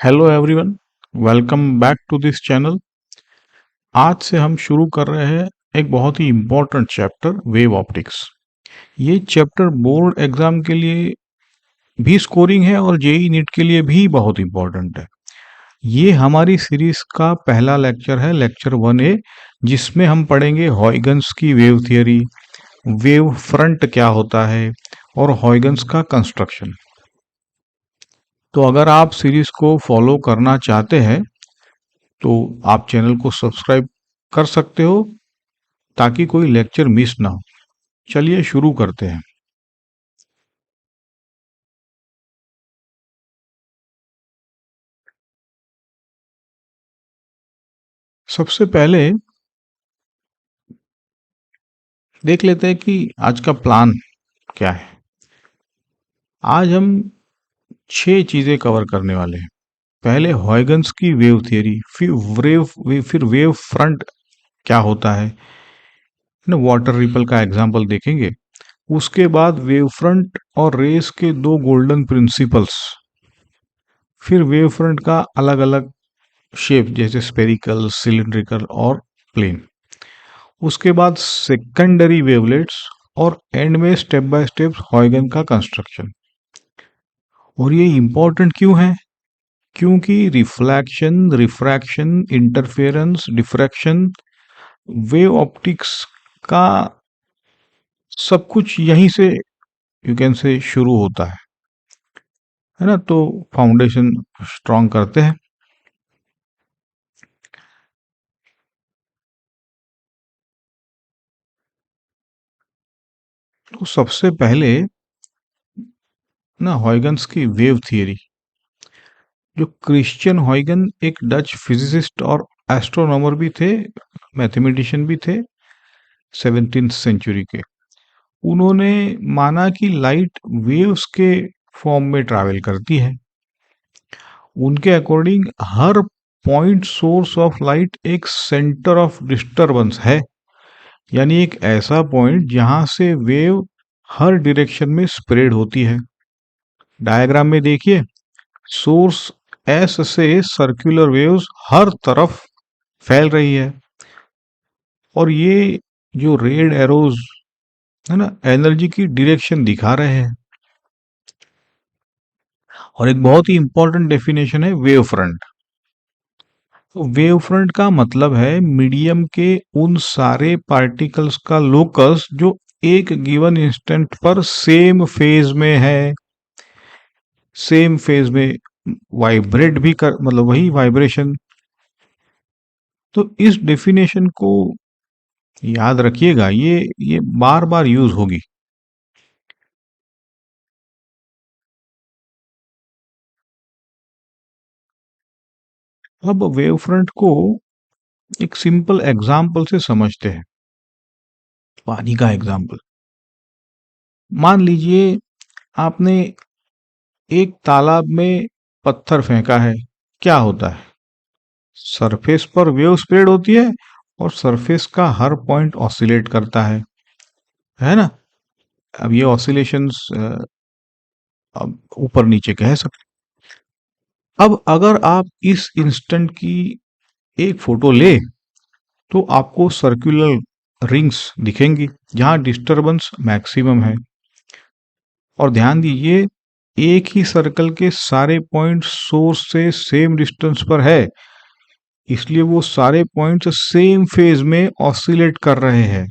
Hello everyone, welcome back to this channel. आज से हम शुरू कर रहे हैं एक बहुत ही इम्पोर्टेंट चैप्टर, वेव ऑप्टिक्स। ये चैप्टर बोर्ड एग्जाम के लिए भी स्कोरिंग है और जेई नीट के लिए भी बहुत इम्पोर्टेंट है। ये हमारी सीरीज का पहला लेक्चर है, लेक्चर 1A, जिसमें हम पढ़ेंगे हॉयगन्स की वेव थियरी, वेव फ्रंट क्या होता है और हॉयगन्स का कंस्ट्रक्शन। तो अगर आप सीरीज को फॉलो करना चाहते हैं तो आप चैनल को सब्सक्राइब कर सकते हो ताकि कोई लेक्चर मिस ना हो। चलिए शुरू करते हैं। सबसे पहले देख लेते हैं कि आज का प्लान क्या है। आज हम 6 चीजें कवर करने वाले हैं। पहले हॉयगन्स की वेव थियरी, फिर वेव फ्रंट क्या होता है ना, वाटर रिपल का एग्जांपल देखेंगे। उसके बाद वेव फ्रंट और रेस के दो गोल्डन प्रिंसिपल्स, फिर वेव फ्रंट का अलग अलग शेप जैसे स्पेरिकल, सिलिंड्रिकल और प्लेन। उसके बाद सेकेंडरी वेवलेट्स और एंड में स्टेप बाय स्टेप हॉयगन का कंस्ट्रक्शन। और ये इंपॉर्टेंट क्यों है? क्योंकि reflection, refraction, interference, diffraction, wave optics का सब कुछ यहीं से यू कैन से शुरू होता है ना। तो फाउंडेशन स्ट्रॉन्ग करते हैं। तो सबसे पहले ना हॉयगन्स की वेव थियरी। जो क्रिश्चियन हॉयगन एक डच फिजिसिस्ट और एस्ट्रोनॉमर भी थे, मैथमेटिशियन भी थे 17th सेंचुरी के। उन्होंने माना कि लाइट वेव्स के फॉर्म में ट्रैवल करती है। उनके according her point source of light एक सेंटर ऑफ डिस्टरबेंस है, यानी एक ऐसा पॉइंट जहां से वेव हर डायरेक्शन में स्प्रेड होती है। डायग्राम में देखिए, सोर्स एस से सर्कुलर वेव्स हर तरफ फैल रही है और ये जो रेड एरोज है ना, एनर्जी की डायरेक्शन दिखा रहे हैं। और एक बहुत ही इंपॉर्टेंट डेफिनेशन है वेव फ्रंट। तो वेव फ्रंट का मतलब है मीडियम के उन सारे पार्टिकल्स का लोकस जो एक गिवन इंस्टेंट पर सेम फेज में है, सेम फेज में वाइब्रेट भी कर, मतलब वही वाइब्रेशन। तो इस डेफिनेशन को याद रखिएगा, ये बार बार यूज होगी। अब वेव फ्रंट को एक सिंपल एग्जाम्पल से समझते हैं। पानी का एग्जाम्पल। मान लीजिए आपने एक तालाब में पत्थर फेंका है। क्या होता है? सरफेस पर वेव स्प्रेड होती है और सरफेस का हर पॉइंट ऑसिलेट करता है ना। अब ये ऑसिलेशंस अब ऊपर नीचे कह सकते। अब अगर आप इस इंस्टेंट की एक फोटो ले तो आपको सर्कुलर रिंग्स दिखेंगी जहां डिस्टरबेंस मैक्सिमम है। और ध्यान दीजिए, एक ही सर्कल के सारे पॉइंट सोर्स से सेम डिस्टेंस पर है, इसलिए वो सारे पॉइंट्स सेम फेज में ऑसिलेट कर रहे हैं।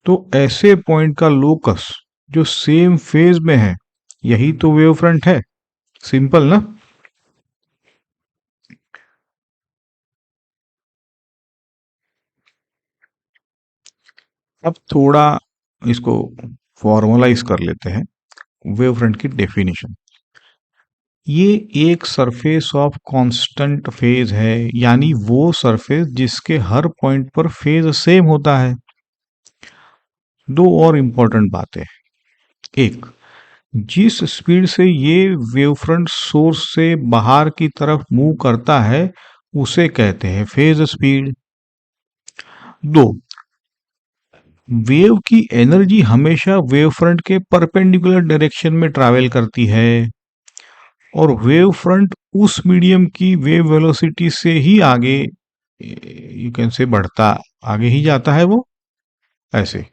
तो ऐसे पॉइंट का लोकस जो सेम फेज में है, यही तो वेव फ्रंट है। सिंपल ना। अब थोड़ा इसको फॉर्मलाइज कर लेते हैं। वेव फ्रंट की डेफिनेशन, ये एक सरफेस ऑफ कांस्टेंट फेज है, यानी वो सरफेस जिसके हर पॉइंट पर फेज सेम होता है। दो और इंपॉर्टेंट बातें। एक, जिस स्पीड से ये वेवफ्रंट सोर्स से बाहर की तरफ मूव करता है उसे कहते हैं फेज स्पीड। दो, वेव की एनर्जी हमेशा वेवफ्रंट के परपेंडिकुलर डायरेक्शन में ट्रैवल करती है। और वेव फ्रंट उस मीडियम की वेव वेलोसिटी से ही आगे, यू कैन से, बढ़ता आगे ही जाता है वो। ऐसे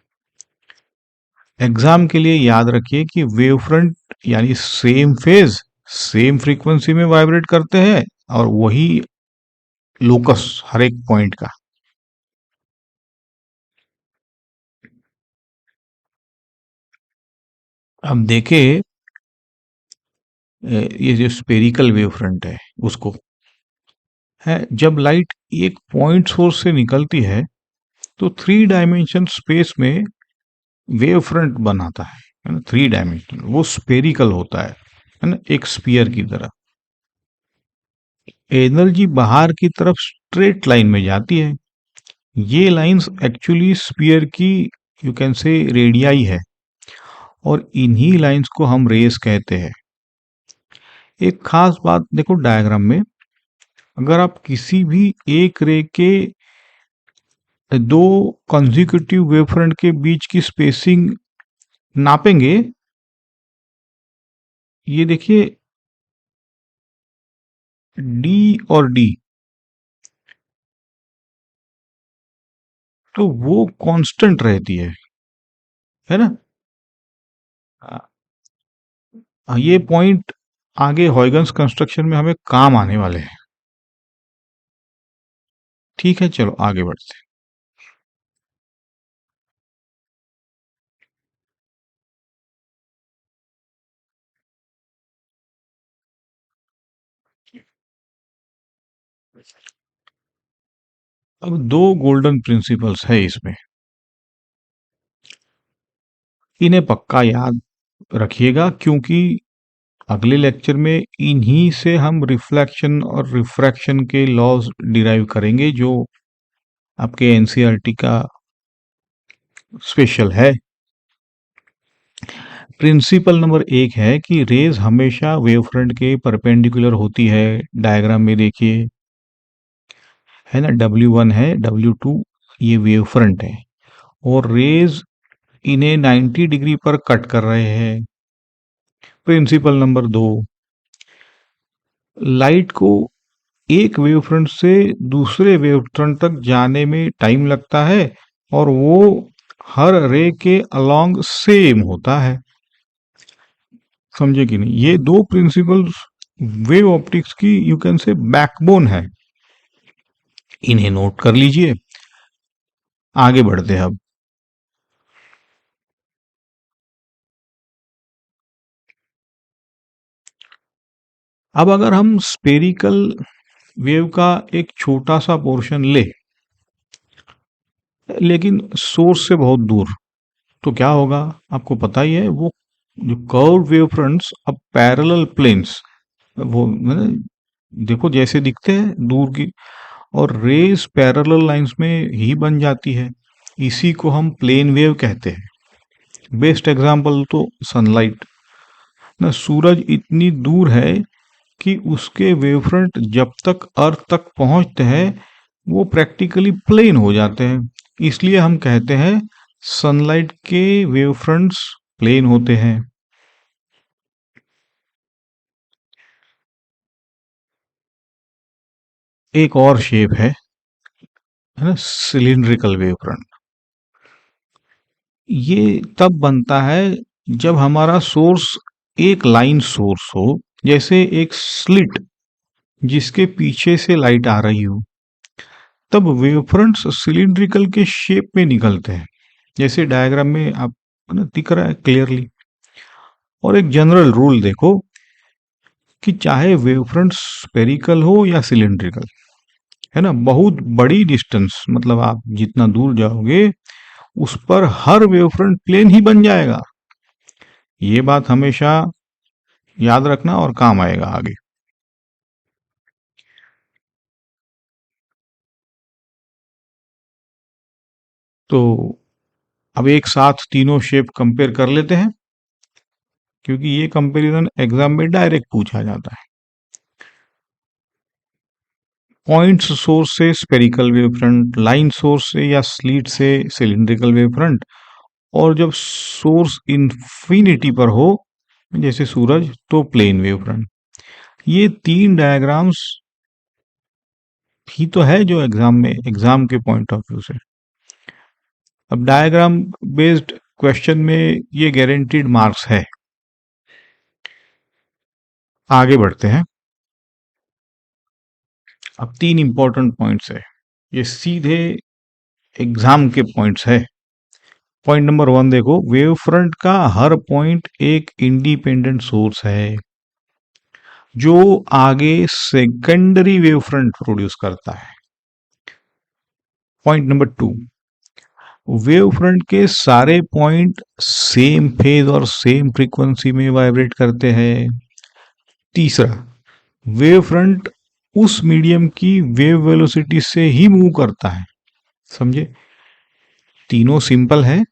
एग्जाम के लिए याद रखिए कि वेव फ्रंट यानी सेम फेज सेम फ्रीक्वेंसी में वाइब्रेट करते हैं, और वही लोकस हर एक पॉइंट का। अब देखें, ये जो स्पेरिकल वेव फ्रंट है उसको, है जब लाइट एक पॉइंट सोर्स से निकलती है तो थ्री डायमेंशन स्पेस में वेव फ्रंट बनाता है ना, थ्री डायमेंशनल, वो स्पेरिकल होता है ना, एक स्पीयर की तरह। एनर्जी बाहर की तरफ स्ट्रेट लाइन में जाती है। ये लाइंस एक्चुअली स्पीयर की, यू कैन से, रेडियाई है, और इन्हीं लाइंस को हम रेस कहते हैं। एक खास बात देखो डायग्राम में, अगर आप किसी भी एक रे के दो कंसेक्यूटिव वेवफ्रंट के बीच की स्पेसिंग नापेंगे, ये देखिए डी और डी, तो वो कांस्टेंट रहती है ना। ये पॉइंट आगे हॉयगन्स कंस्ट्रक्शन में हमें काम आने वाले हैं। ठीक है, चलो आगे बढ़ते हैं। अब दो गोल्डन प्रिंसिपल्स है इसमें, इन्हें पक्का याद रखिएगा, क्योंकि अगले लेक्चर में इन्हीं से हम रिफ्लेक्शन और रिफ्रैक्शन के लॉज डिराइव करेंगे, जो आपके एनसीईआरटी का स्पेशल है। प्रिंसिपल नंबर एक है कि रेज हमेशा वेवफ्रंट के परपेंडिकुलर होती है। डायग्राम में देखिए, है ना, W1 है, W2 ये वेवफ्रंट है, और रेज इन्हें 90 डिग्री पर कट कर रहे हैं। प्रिंसिपल नंबर दो, लाइट को एक वेवफ्रंट से दूसरे वेवफ्रंट तक जाने में टाइम लगता है, और वो हर रे के अलोंग सेम होता है। समझे कि नहीं? ये दो प्रिंसिपल्स वेव ऑप्टिक्स की, यू कैन से, बैकबोन है। इन्हें नोट कर लीजिए। आगे बढ़ते हैं अब अगर हम स्पेरिकल वेव का एक छोटा सा पोर्शन ले, लेकिन सोर्स से बहुत दूर, तो क्या होगा? आपको पता ही है, वो जो कर्व वेव फ्रंट्स अब पैरेलल प्लेन्स, वो देखो जैसे दिखते हैं दूर की, और रेस पैरेलल लाइंस में ही बन जाती है। इसी को हम प्लेन वेव कहते हैं। बेस्ट एग्जांपल तो सनलाइट ना, सूरज इतनी दूर है कि उसके वेवफ्रंट जब तक अर्थ तक पहुंचते हैं वो प्रैक्टिकली प्लेन हो जाते हैं। इसलिए हम कहते हैं सनलाइट के वेवफ्रंट्स प्लेन होते हैं। एक और शेप है ना, सिलिंड्रिकल वेवफ्रंट। ये तब बनता है जब हमारा सोर्स एक लाइन सोर्स हो, जैसे एक स्लिट जिसके पीछे से लाइट आ रही हो, तब वेवफ्रंट्स सिलिंड्रिकल के शेप में निकलते हैं, जैसे डायग्राम में आप दिख रहा है क्लियरली। और एक जनरल रूल देखो कि चाहे वेवफ्रंट स्पेरिकल हो या सिलिंड्रिकल, है ना, बहुत बड़ी डिस्टेंस, मतलब आप जितना दूर जाओगे उस पर हर वेवफ्रंट प्लेन ही बन जाएगा। ये बात हमेशा याद रखना और काम आएगा आगे। तो अब एक साथ तीनों शेप कंपेयर कर लेते हैं, क्योंकि ये कंपैरिजन एग्जाम में डायरेक्ट पूछा जाता है। पॉइंट सोर्स से spherical wave front, line source से या स्लीट से सिलिंड्रिकल वेव फ्रंट, और जब सोर्स इन्फिनिटी पर हो, जैसे सूरज, तो प्लेन वेव फ्रंट। ये 3 डायग्राम्स ही तो है जो एग्जाम के पॉइंट ऑफ व्यू से। अब डायग्राम बेस्ड क्वेश्चन में ये गारंटीड मार्क्स है। आगे बढ़ते हैं। अब 3 इंपॉर्टेंट पॉइंट्स है, ये सीधे एग्जाम के पॉइंट्स है। पॉइंट नंबर 1 देखो, वेव फ्रंट का हर पॉइंट एक इंडिपेंडेंट सोर्स है जो आगे सेकेंडरी वेव फ्रंट प्रोड्यूस करता है। पॉइंट नंबर 2, वेव फ्रंट के सारे पॉइंट सेम फेज और सेम फ्रीक्वेंसी में वाइब्रेट करते हैं। तीसरा, वेव फ्रंट उस मीडियम की वेव वेलोसिटी से ही मूव करता है। समझे? तीनों सिंपल है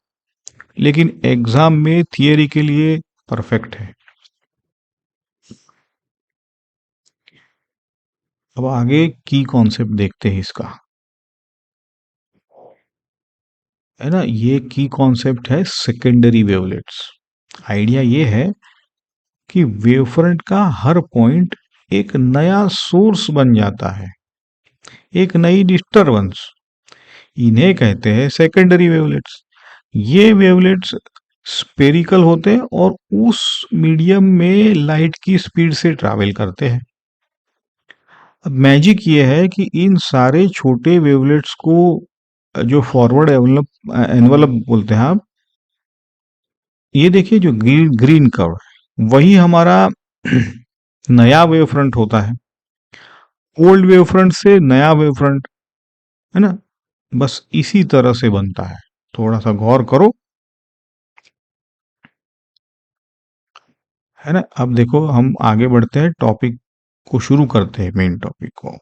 लेकिन एग्जाम में थियरी के लिए परफेक्ट है। अब आगे की कॉन्सेप्ट देखते हैं इसका, है ना। ये की कॉन्सेप्ट है सेकेंडरी वेवलेट्स। आइडिया ये है कि वेवफ्रंट का हर पॉइंट एक नया सोर्स बन जाता है, एक नई डिस्टरबेंस। इन्हें कहते हैं सेकेंडरी वेवलेट्स। ये वेवलेट्स स्पेरिकल होते हैं और उस मीडियम में लाइट की स्पीड से ट्रैवल करते हैं। अब मैजिक ये है कि इन सारे छोटे वेवलेट्स को जो फॉरवर्ड एनवलप बोलते हैं आप, ये देखिए जो ग्रीन ग्रीन कर्व, वही हमारा नया वेव फ्रंट होता है। ओल्ड वेव फ्रंट से नया वेव फ्रंट, है ना। बस इसी तरह से बनता है। थोड़ा सा गौर करो, है ना। अब देखो हम आगे बढ़ते हैं, टॉपिक को शुरू करते हैं, मेन टॉपिक को।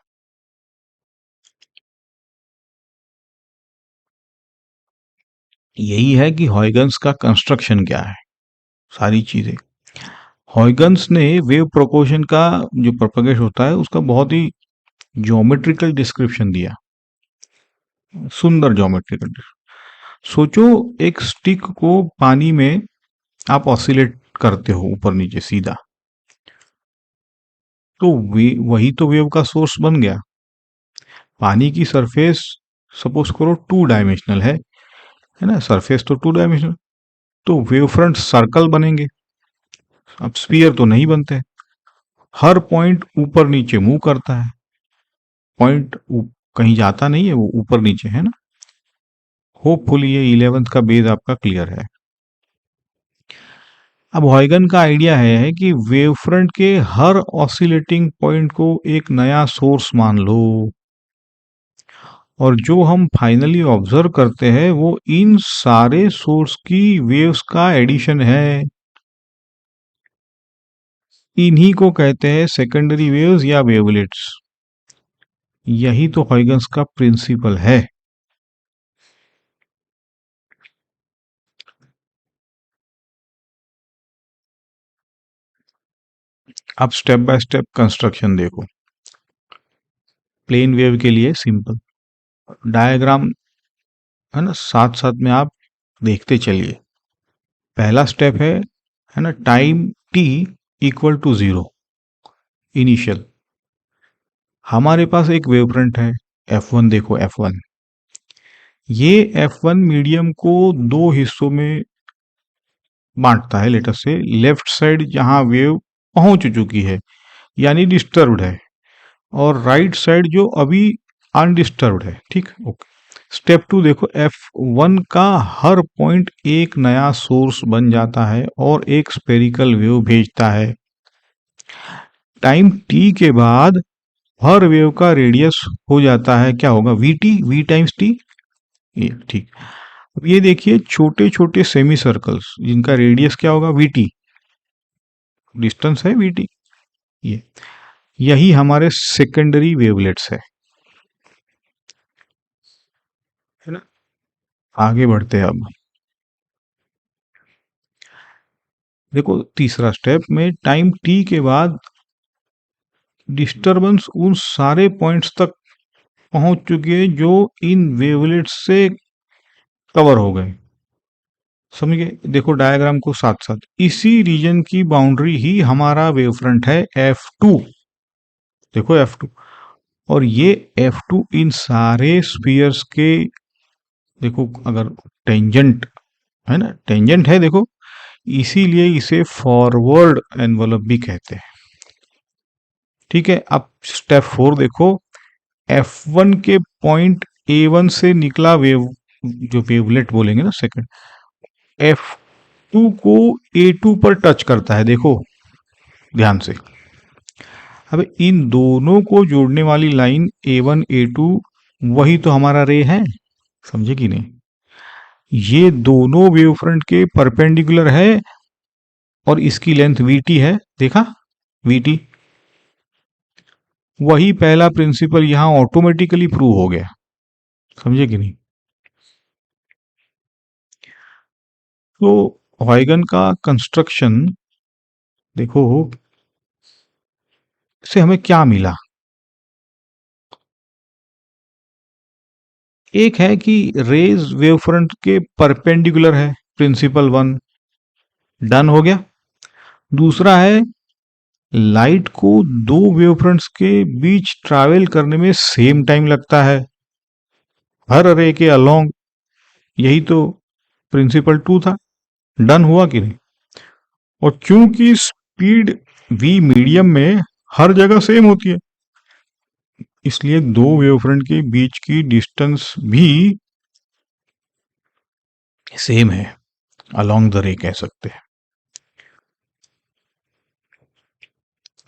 यही है कि हॉयगन्स का कंस्ट्रक्शन क्या है, सारी चीजें। हॉयगन्स ने वेव प्रोपोर्शन का जो प्रोपगेट होता है उसका बहुत ही ज्योमेट्रिकल डिस्क्रिप्शन दिया, सुंदर ज्योमेट्रिकल। सोचो एक स्टिक को पानी में आप ऑसिलेट करते हो ऊपर नीचे सीधा, तो वही तो वेव का सोर्स बन गया। पानी की सरफेस सपोज करो 2 डायमेंशनल है ना, सरफेस तो 2 डायमेंशनल, तो वेव फ्रंट सर्कल बनेंगे। अब स्पीयर तो नहीं बनते। हर पॉइंट ऊपर नीचे मूव करता है, पॉइंट कहीं जाता नहीं है, वो ऊपर नीचे है ना। होपफुली ये 11th का बेस आपका क्लियर है। अब हॉयगन का आइडिया है कि वेव फ्रंट के हर ऑसिलेटिंग पॉइंट को एक नया सोर्स मान लो, और जो हम फाइनली ऑब्जर्व करते हैं वो इन सारे सोर्स की वेव्स का एडिशन है। इन्हीं को कहते हैं सेकेंडरी वेव्स या वेवलेट्स। यही तो हॉयगन्स का प्रिंसिपल है। अब स्टेप बाय स्टेप कंस्ट्रक्शन देखो। प्लेन वेव के लिए सिंपल डायग्राम, है ना, साथ साथ में आप देखते चलिए। पहला स्टेप है ना, time t equal to 0 initial. हमारे पास एक वेव फ्रंट है F1, देखो F1। ये F1 मीडियम को दो हिस्सों में बांटता है। लेटर से लेफ्ट साइड जहां वेव पहुंच चुकी है यानी डिस्टर्ब्ड है, और राइट साइड जो अभी अनडिस्टर्ब्ड है। ठीक, ओके। स्टेप 2 देखो, F1 का हर पॉइंट एक नया सोर्स बन जाता है और एक स्पेरिकल वेव भेजता है। टाइम t के बाद हर वेव का रेडियस हो जाता है, क्या होगा, v टाइम्स टी। ये ठीक। अब ये देखिए छोटे छोटे सेमी सर्कल्स जिनका रेडियस क्या होगा, vt, डिस्टेंस है vt। ये यही हमारे सेकेंडरी वेवलेट्स है ना। आगे बढ़ते हैं अब। देखो तीसरा स्टेप में टाइम t के बाद डिस्टरबेंस उन सारे पॉइंट्स तक पहुंच चुकी है जो इन वेवलेट्स से कवर हो गए। समझ गए? देखो डायग्राम को साथ साथ, इसी रीजन की बाउंड्री ही हमारा वेव फ्रंट है F2। देखो F2, और ये F2 इन सारे स्फीयर्स के, देखो अगर टेंजेंट है ना, टेंजेंट है देखो, इसीलिए इसे फॉरवर्ड एनवलप भी कहते हैं। ठीक है, अब स्टेप 4 देखो, F1 के पॉइंट A1 से निकला वेव, जो वेवलेट बोलेंगे ना सेकंड, F2 को A2 पर टच करता है, देखो ध्यान से। अब इन दोनों को जोड़ने वाली लाइन A1 A2, वही तो हमारा रे है, समझे कि नहीं? ये दोनों वेव फ्रंट के परपेंडिकुलर है और इसकी लेंथ VT है, देखा VT। वही पहला प्रिंसिपल यहां ऑटोमेटिकली प्रूव हो गया, समझे कि नहीं? तो हॉयगन का कंस्ट्रक्शन देखो, से हमें क्या मिला? एक है कि रेज वेव फ्रंट के परपेंडिकुलर है, प्रिंसिपल 1 डन हो गया। दूसरा है, लाइट को दो वेव फ्रंट्स के बीच ट्रैवल करने में सेम टाइम लगता है हर रे के अलोंग, यही तो प्रिंसिपल 2 था। डन हुआ कि नहीं? और क्योंकि स्पीड v मीडियम में हर जगह सेम होती है, इसलिए दो वेवफ्रंट के बीच की डिस्टेंस भी सेम है, अलोंग द रे कह सकते हैं।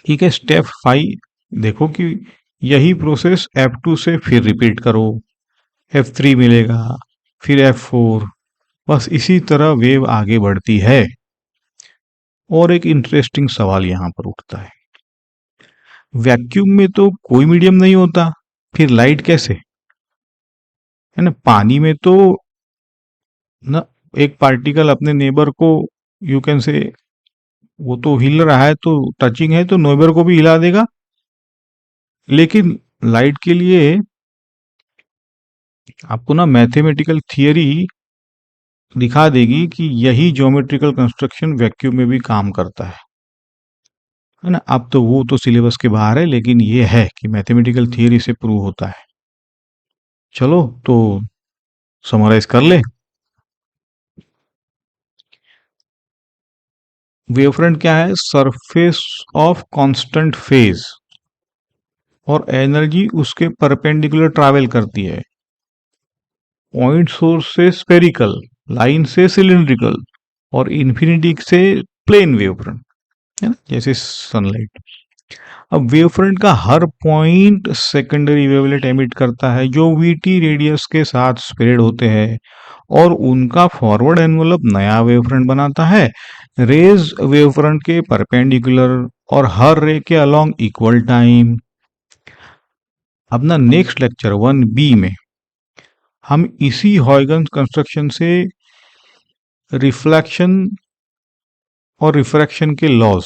ठीक है, स्टेप 5 देखो कि यही प्रोसेस F2 से फिर रिपीट करो, F3 मिलेगा, फिर F4, बस इसी तरह वेव आगे बढ़ती है। और एक इंटरेस्टिंग सवाल यहां पर उठता है, वैक्यूम में तो कोई मीडियम नहीं होता, फिर लाइट कैसे? है ना, पानी में तो ना एक पार्टिकल अपने नेबर को, यू कैन से, वो तो हिल रहा है तो टचिंग है तो नेबर को भी हिला देगा, लेकिन लाइट के लिए आपको ना मैथमेटिकल थियरी दिखा देगी कि यही ज्योमेट्रिकल कंस्ट्रक्शन वैक्यूम में भी काम करता है ना। अब तो वो तो सिलेबस के बाहर है, लेकिन ये है कि मैथमेटिकल थियरी से प्रूव होता है। चलो तो समराइज कर ले। वेवफ्रंट क्या है? सरफेस ऑफ कांस्टेंट फेज, और एनर्जी उसके परपेंडिकुलर ट्रैवल करती है। पॉइंट सोर्स से स्फेरिकल, लाइन से सिलिंड्रिकल, और इन्फिनिटी से प्लेन वेव फ्रंट, है ना, जैसे सनलाइट। अब वेव फ्रंट का हर पॉइंट सेकेंडरी वेवलेट एमिट करता है, जो VT रेडियस के साथ स्प्रेड होते हैं, और उनका फॉरवर्ड एनवलप नया वेव फ्रंट बनाता है, रेज वेव फ्रंट के परपेंडिकुलर और हर रे के अलोंग इक्वल टाइम। अपना नेक्स्ट लेक्चर 1B में हम इसी हॉयगन कंस्ट्रक्शन से रिफ्लेक्शन और रिफ्रैक्शन के लॉज,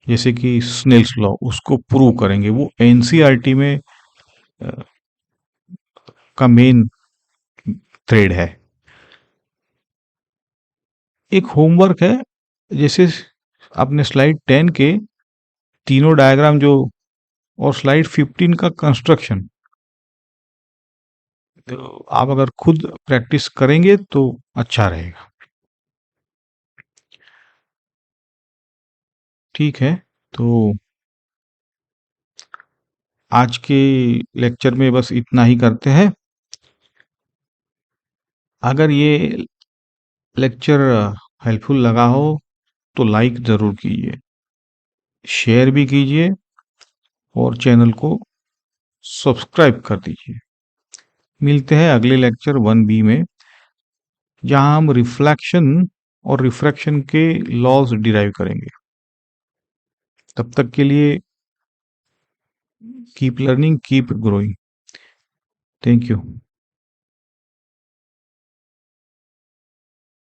जैसे कि स्नेल्स लॉ, उसको प्रूव करेंगे। वो NCERT में का मेन थ्रेड है। एक होमवर्क है, जैसे आपने स्लाइड 10 के तीनों डायग्राम जो, और स्लाइड 15 का कंस्ट्रक्शन, तो आप अगर खुद प्रैक्टिस करेंगे तो अच्छा रहेगा। ठीक है, तो आज के लेक्चर में बस इतना ही करते हैं। अगर ये लेक्चर हेल्पफुल लगा हो तो लाइक ज़रूर कीजिए, शेयर भी कीजिए, और चैनल को सब्सक्राइब कर दीजिए। मिलते हैं अगले लेक्चर 1B में, जहां हम रिफ्लेक्शन और रिफ्रैक्शन के लॉज डिराइव करेंगे। तब तक के लिए keep learning, keep growing. Thank you.